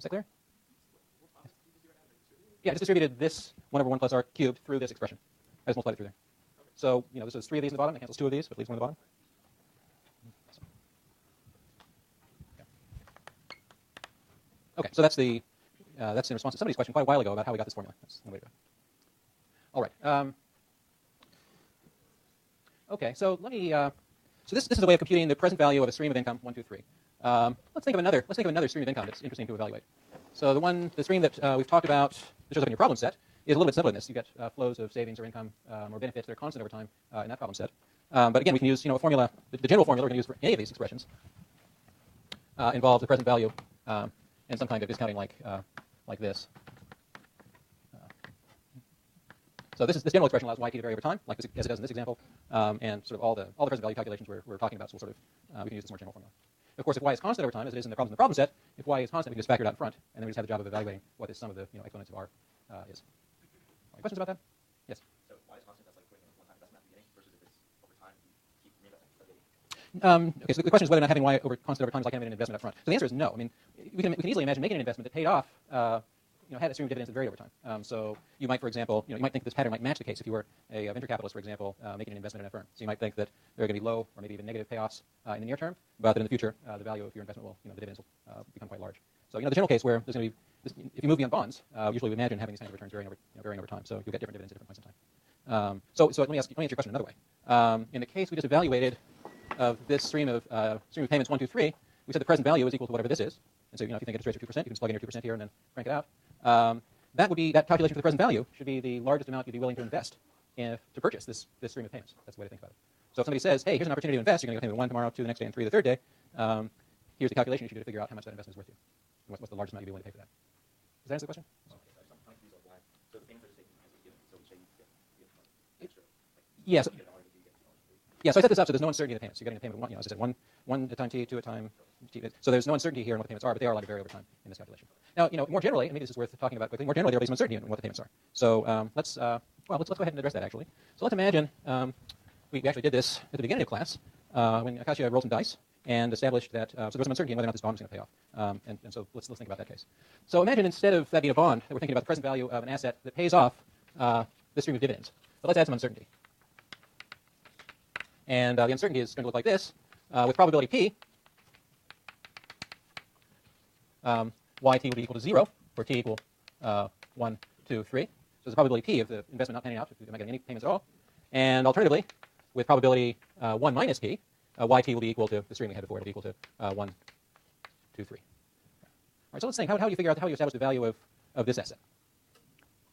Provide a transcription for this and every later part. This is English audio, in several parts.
Is that clear? Yeah, I just distributed this 1 over 1 plus r cubed through this expression. I just multiplied it through there. So, this is 3 of these in the bottom. That cancels 2 of these, but leaves 1 in the bottom. Okay, so that's in response to somebody's question quite a while ago about how we got this formula. That's one way to go. All right. Okay, so let me. So this is a way of computing the present value of a stream of income 1, 2, 3. Let's think of another stream of income that's interesting to evaluate. So the stream that we've talked about that shows up in your problem set is a little bit simpler than this. You get flows of savings or income or benefits that are constant over time in that problem set. But again, we can use a formula. The general formula we're going to use for any of these expressions involves the present value and some kind of discounting like this. So this general expression allows y to vary over time, like as it does in this example, and sort of all the present value calculations we're talking about. So we can use this more general formula. Of course, if y is constant over time, as it is in the problem set, if y is constant, we can just factor it out in front, and then we just have the job of evaluating what this sum of the exponents of r is. Any questions about that? Yes. So y is constant. That's like putting one-time investment at the beginning, versus if it's over time, you keep reinvesting. Okay, so the question is whether or not having y constant over time is like having an investment up front. So the answer is no. I mean, we can easily imagine making an investment that paid off. Had a stream of dividends that varied over time. So you might, for example, you might think this pattern might match the case if you were a venture capitalist, for example, making an investment in a firm. So you might think that there are going to be low or maybe even negative payoffs in the near term, but that in the future, the value of your investment will, the dividends will become quite large. So the general case where there's going to be, if you move beyond bonds, usually we imagine having these kinds of returns varying over time. So you'll get different dividends at different points in time. So let me answer your question another way. In the case we just evaluated of this stream of payments 1, 2, 3, we said the present value is equal to whatever this is. And so if you think it's raised for 2%, you can just plug in your 2% here and then crank it out. That calculation for the present value should be the largest amount you'd be willing to invest to purchase this stream of payments. That's the way to think about it. So if somebody says, hey, here's an opportunity to invest, you're going to get payment 1 tomorrow, 2 the next day, and 3 the third day, here's the calculation you should do to figure out how much that investment is worth to you. What's the largest amount you'd be willing to pay for that? Does that answer the question? So the payments are just taken as a given. So we say you get extra. Yes. Yeah, so I set this up so there's no uncertainty in the payments. You're getting a payment of 1, as I said, 1 at time t, 2 at time t. So there's no uncertainty here in what the payments are, but they are allowed to vary over time in this calculation. Now, more generally, and maybe this is worth talking about quickly, more generally there will be some uncertainty in what the payments are. So let's go ahead and address that, actually. So let's imagine we actually did this at the beginning of class when Akasia rolled some dice and established that so there was some uncertainty in whether or not this bond was going to pay off. And so let's think about that case. So imagine instead of that being a bond, that we're thinking about the present value of an asset that pays off this stream of dividends. But let's add some uncertainty. And the uncertainty is going to look like this. With probability p, yt will be equal to 0 for t equal 1, 2, 3. So there's a probability p of the investment not panning out, if you're not getting any payments at all. And alternatively, with probability 1 minus p, yt will be equal to the stream we had before. It'll be equal to 1, 2, 3. All right, so let's think. How do you figure out how you establish the value of this asset?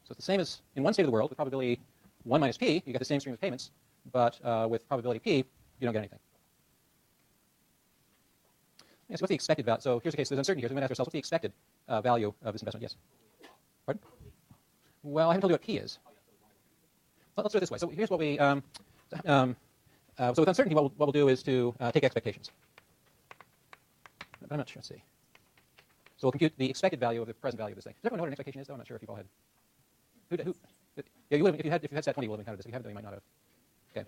So it's the same as in one state of the world. With probability 1 minus p, you get the same stream of payments. But with probability p, you don't get anything. Yes, what's the expected value? So here's the case. There's uncertainty here. So we're going to ask ourselves, what's the expected value of this investment? Yes. Pardon? Well, I haven't told you what p is. Let's do it this way. So here's what we. So with uncertainty, what we'll do is to take expectations. But I'm not sure. Let's see. So we'll compute the expected value of the present value of this thing. Does everyone know what an expectation is, though? I'm not sure if you've all had. Yeah, you would have, if you had stat 20, you would have encountered this. If you haven't, you might not have. Okay.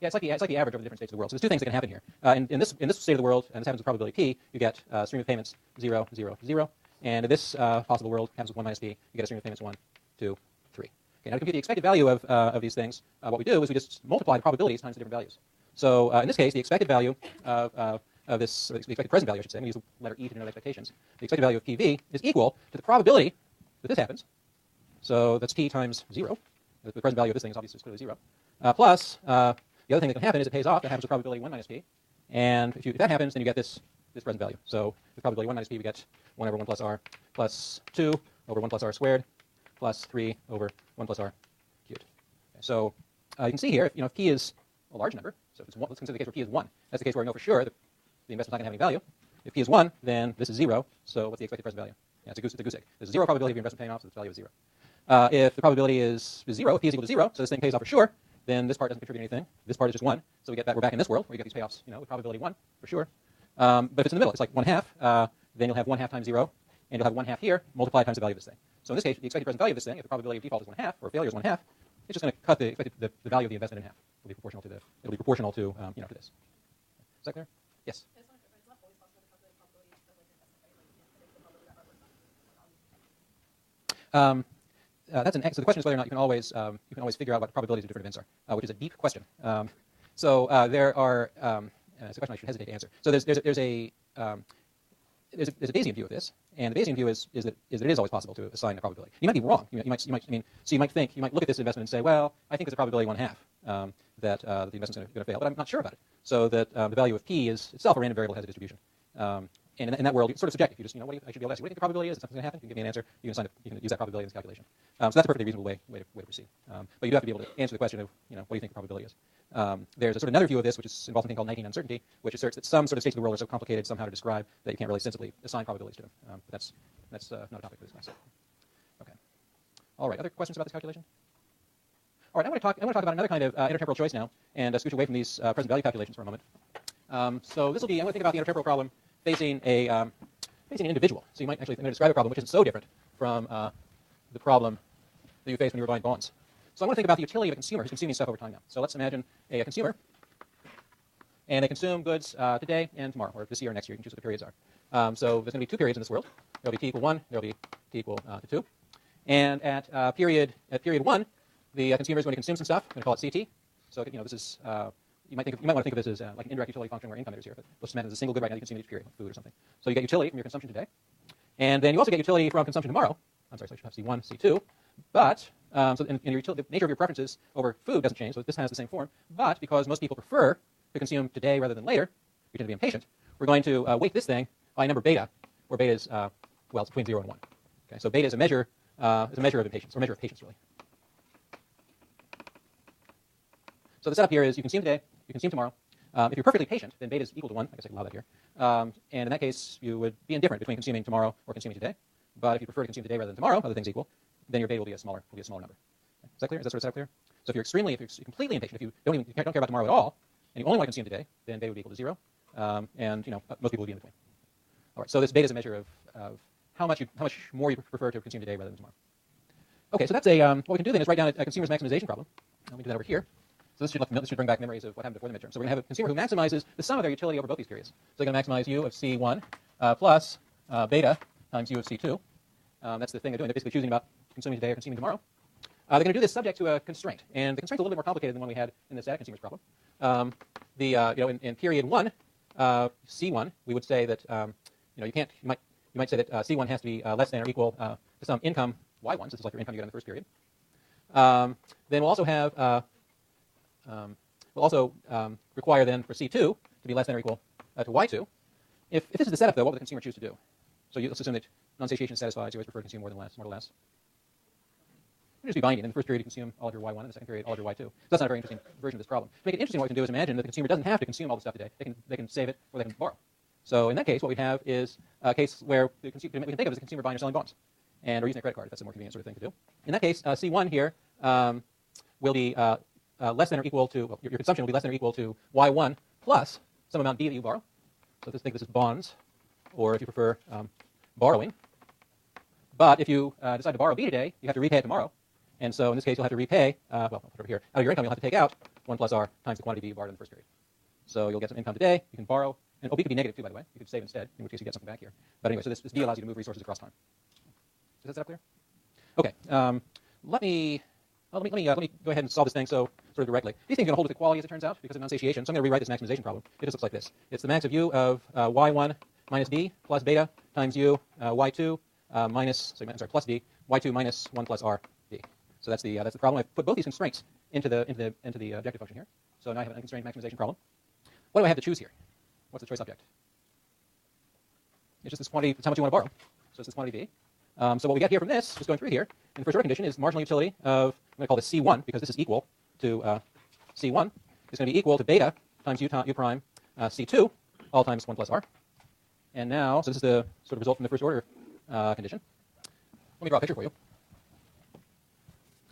Yeah, it's like the average over the different states of the world. So there's two things that can happen here. In this state of the world, and this happens with probability p, you get a stream of payments 0, 0, 0. And in this possible world, happens with 1 minus p, you get a stream of payments 1, 2, 3. Okay, now to compute the expected value of these things, what we do is we just multiply the probabilities times the different values. So in this case, the expected value of this, the expected present value, I should say, we use the letter e to denote expectations. The expected value of PV is equal to the probability that this happens. So that's t times 0. The present value of this thing is obviously clearly 0. Plus, the other thing that can happen is it pays off. That happens with probability 1 minus p. And if that happens, then you get this present value. So with probability 1 minus p, we get 1 over 1 plus r plus 2 over 1 plus r squared plus 3 over 1 plus r cubed. Okay, so you can see here, if p is a large number, so if it's 1, let's consider the case where p is 1. That's the case where we know for sure that the investment's not going to have any value. If p is 1, then this is 0. So what's the expected present value? Yeah, it's a goose egg. There's a 0 probability of your investment paying off, so its value is 0. If the probability is 0, if p is equal to 0, so this thing pays off for sure, then this part doesn't contribute anything. This part is just 1. So we're back in this world where you get these payoffs, with probability 1 for sure. But if it's in the middle, it's like 1/2, then you'll have 1/2 times 0, and you'll have 1/2 here multiplied times the value of this thing. So in this case, the expected present value of this thing, if the probability of default is 1/2 or failure is 1/2, it's just going to cut the value of the investment in half. It'll be proportional to to this. Is that clear? Yes. That's an so the question is whether or not you can always figure out what the probabilities of different events are, which is a deep question. There are it's a question I should hesitate to answer. So there's a Bayesian view of this, and the Bayesian view is that it is always possible to assign a probability. You might be wrong. You might look at this investment and say, well, I think there's a probability 1/2 that the investment's going to fail, but I'm not sure about it. So that the value of p is itself a random variable that has a distribution. And in that world, it's sort of subjective. You just, I should be able to ask you, what do you think the probability is? If something's going to happen, you can give me an answer. You can use that probability in this calculation. So that's a perfectly reasonable way to proceed. But you do have to be able to answer the question of, what do you think the probability is? There's a sort of another view of this, which is involved in a thing called Knightian uncertainty, which asserts that some sort of states of the world are so complicated somehow to describe that you can't really sensibly assign probabilities to them. But that's not a topic for this class. Okay. All right. Other questions about this calculation? All right. I want to talk about another kind of intertemporal choice now, and scooch away from these present value calculations for a moment. So this will be, I'm going to think about the intertemporal problem facing an individual. So you might actually, I'm going to describe a problem which isn't so different from the problem that you face when you were buying bonds. So I want to think about the utility of a consumer who's consuming stuff over time now. So let's imagine a consumer, and they consume goods today and tomorrow, or this year or next year. You can choose what the periods are. So there's going to be two periods in this world. There will be t equal 1. There will be t equal to 2. And at period 1, the consumer is going to consume some stuff. I'm going to call it CT. So this is you might want to think of this as like an indirect utility function where income is here. But let's imagine it's a single good right now you consume in each period, like food or something. So you get utility from your consumption today, and then you also get utility from consumption tomorrow. I'm sorry, so I should have C1, C2. But the nature of your preferences over food doesn't change, so this has the same form. But because most people prefer to consume today rather than later, you tend to be impatient. We're going to weight this thing by a number beta, where beta is it's between 0 and 1. Okay, so beta is a measure of impatience, or measure of patience, really. So the setup here is you consume today, you consume tomorrow. If you're perfectly patient, then beta is equal to 1. I guess I can allow that here. And in that case, you would be indifferent between consuming tomorrow or consuming today. But if you prefer to consume today rather than tomorrow, other things equal, then your beta will be a smaller number. Okay. Is that clear? Is that sort of setup clear? So if you're completely impatient, if you don't care about tomorrow at all, and you only want to consume today, then beta would be equal to 0. And most people would be in between. All right. So this beta is a measure of how much more you prefer to consume today rather than tomorrow. Okay. So that's what we can do then is write down a consumer's maximization problem. Let me do that over here. So this should bring back memories of what happened before the midterm. So we're going to have a consumer who maximizes the sum of their utility over both these periods. So they're going to maximize u of C1 plus beta times u of C2. That's the thing they're doing. They're basically choosing about consuming today or consuming tomorrow. They're going to do this subject to a constraint. And the constraint's a little bit more complicated than the one we had in the static consumers problem. In period 1, C1, we would say that you might say that C1 has to be less than or equal to some income Y1, so this is like your income you get in the first period. Then we'll also have require then for C2 to be less than or equal to Y2. If this is the setup, though, what would the consumer choose to do? So let's assume that non-satiation is satisfied, so you always prefer to consume more or less. It would just be binding. In the first period, you consume all of your Y1. In the second period, all of your Y2. So that's not a very interesting version of this problem. To make it interesting, what we can do is imagine that the consumer doesn't have to consume all the stuff today. They can save it, or they can borrow. So in that case, what we have is a case where we can think of it as a consumer buying or selling bonds, and or using a credit card if that's a more convenient sort of thing to do. In that case, C1 here will be less than or equal to, your consumption will be less than or equal to Y1 plus some amount B that you borrow. So think this is bonds, or if you prefer, borrowing. But if you decide to borrow B today, you have to repay it tomorrow. And so in this case, you'll have to repay, I'll put it over here, out of your income, you'll have to take out 1 plus R times the quantity B you borrowed in the first period. So you'll get some income today, you can borrow, and B could be negative too, by the way. You could save instead, in which case you get something back here. But anyway, so this B allows you to move resources across time. Is that set up clear? Okay, let me go ahead and solve this thing sort of directly. These things are going to hold with equality, as it turns out, because of non-satiation. So I'm going to rewrite this maximization problem. It just looks like this. It's the max of u of y1 minus b plus beta times u y2 plus b y2 minus 1 plus r b. So that's the problem. I've put both these constraints into the objective function here. So now I have an unconstrained maximization problem. What do I have to choose here? What's the choice object? It's just this quantity. It's how much you want to borrow. So it's this quantity b. So what we get here from this, just going through here, in the first order condition is marginal utility of, I'm going to call this C1, because this is equal to C1. It's going to be equal to beta times u prime C2, all times 1 plus r. And now, so this is the sort of result from the first order condition. Let me draw a picture for you.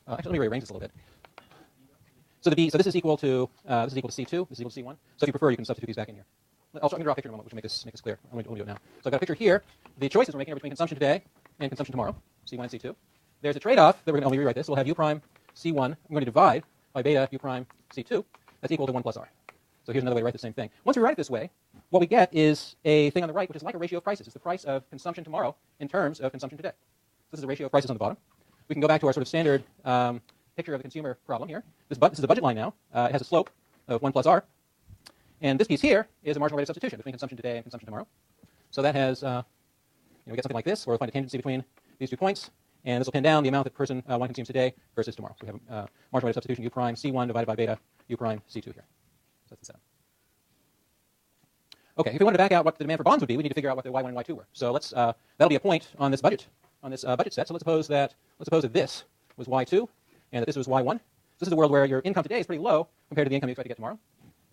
Actually, let me rearrange this a little bit. So this is equal to C2. This is equal to C1. So if you prefer, you can substitute these back in here. I'm going to draw a picture in a moment, which will make this clear. I'm going to do it now. So I've got a picture here. The choices we're making are between consumption today and consumption tomorrow, C1 and C2. There's a trade-off that we're going to rewrite this. We'll have u prime C1. I'm going to divide by beta u prime C2. That's equal to 1 plus r. So here's another way to write the same thing. Once we write it this way, what we get is a thing on the right, which is like a ratio of prices. It's the price of consumption tomorrow in terms of consumption today. So This is the ratio of prices on the bottom. We can go back to our sort of standard picture of the consumer problem here. This is the budget line now. It has a slope of 1 plus r. And this piece here is a marginal rate of substitution between consumption today and consumption tomorrow. So that has, we get something like this, where we'll find a tangency between these 2 points. And this will pin down the amount that person 1 consumes today versus tomorrow. So we have a marginal rate of substitution u prime c1 divided by beta u prime c2 here. So that's the setup. Okay, if we wanted to back out what the demand for bonds would be, we need to figure out what the y1 and y2 were. So let's that'll be a point on this budget set. So let's suppose that this was y2 and that this was y1. So this is a world where your income today is pretty low compared to the income you expect to get tomorrow.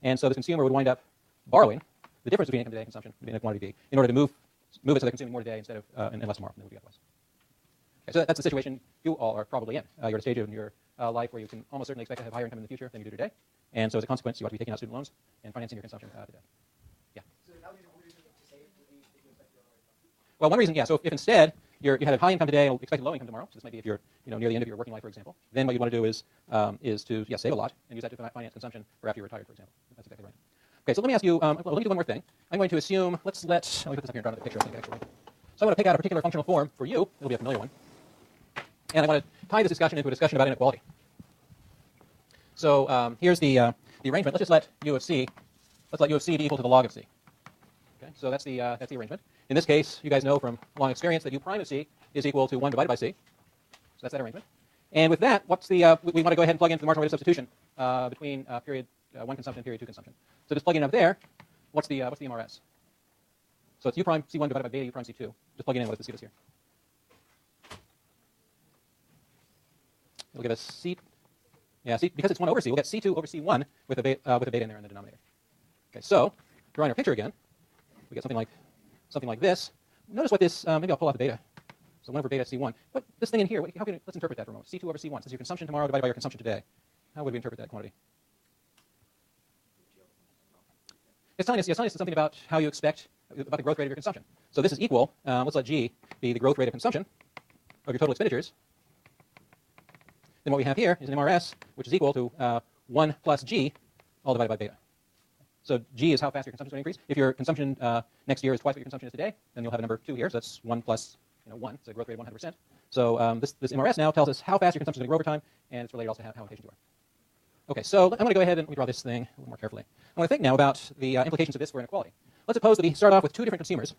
And so the consumer would wind up borrowing the difference between income today and consumption, between quantity B, in order to move it so they're consuming more today instead of and less tomorrow than they would be otherwise. Okay, so that's the situation you all are probably in. You're at a stage of your life where you can almost certainly expect to have higher income in the future than you do today. And so as a consequence, you ought to be taking out student loans and financing your consumption today. Yeah. So that would be one reason to save would be if you expect your income. Well, one reason, yeah. So if instead you had a high income today and expect low income tomorrow, so this might be if you're near the end of your working life, for example, then what you want to do is to save a lot and use that to finance consumption for after you're retired, for example. That's exactly right. Okay, so let me ask you. Let me do one more thing. I'm going to assume. Let me put this up here in front of the picture. I think actually. So I'm going to pick out a particular functional form for you. It'll be a familiar one. And I want to tie this discussion into a discussion about inequality. So here's the arrangement. Let's just let u of c. Let's let u of c be equal to the log of c. Okay, so that's the arrangement. In this case, you guys know from long experience that u prime of c is equal to 1 divided by c. So that's that arrangement. And with that, what's the we want to go ahead and plug into the marginal rate of substitution between period 1 consumption and period 2 consumption. So just plug in up there. What's the MRS? So it's u prime c1 divided by beta u prime c2. Just plug it in. What does this give us here? It'll give us c. Yeah, because it's 1 over c, we'll get c2 over c1 with a beta in there in the denominator. Okay, so drawing our picture again, we get something like this. Notice what this. Maybe I'll pull out the beta. So 1 over beta c1. But this thing in here, let's interpret that for a moment. c2 over c1. Since your consumption tomorrow divided by your consumption today, how would we interpret that quantity? It's telling us something about how you expect about the growth rate of your consumption. So this is equal. Let's let g be the growth rate of consumption of your total expenditures. Then what we have here is an MRS, which is equal to 1 plus g, all divided by beta. So g is how fast your consumption is going to increase. If your consumption next year is twice what your consumption is today, then you'll have a number 2 here. So that's 1 plus 1. It's a growth rate of 100%. So this MRS now tells us how fast your consumption is going to grow over time, and it's related also to how impatient you are. Okay, so I'm going to go ahead and draw this thing a little more carefully. I want to think now about the implications of this for inequality. Let's suppose that we start off with 2 different consumers,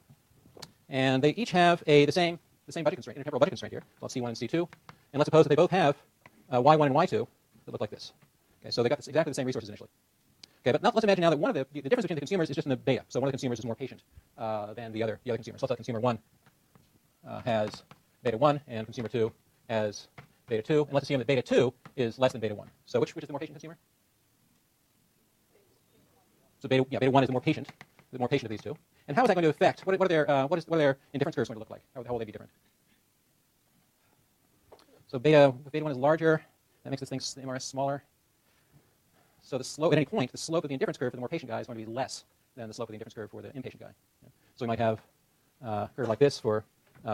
and they each have the same budget constraint, intertemporal budget constraint here. So let's C1 and C2, and let's suppose that they both have Y1 and Y2 that look like this. Okay, so they got exactly the same resources initially. Okay, but let's imagine now that one of the difference between the consumers is just in the beta. So one of the consumers is more patient than the other consumer. So let's let consumer 1 has beta 1 and consumer 2 has beta 2, and let's assume that beta 2 is less than beta 1. So which is the more patient consumer? So beta 1 is the more patient of these two. And how is that going to affect? What are their indifference curves going to look like? How will they be different? So beta 1 is larger. That makes this thing MRS smaller. So the slope at any point, the slope of the indifference curve for the more patient guy is going to be less than the slope of the indifference curve for the impatient guy. Yeah. So we might have a curve like this for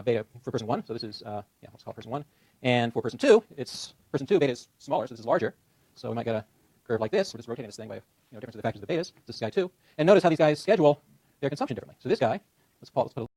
beta for person 1. So this is let's call it person 1. And for person 2, person 2 beta is smaller, so this is larger. So we might get a curve like this. We're just rotating this thing by difference of the factors of the betas. This is guy 2. And notice how these guys schedule their consumption differently. So this guy, let's put a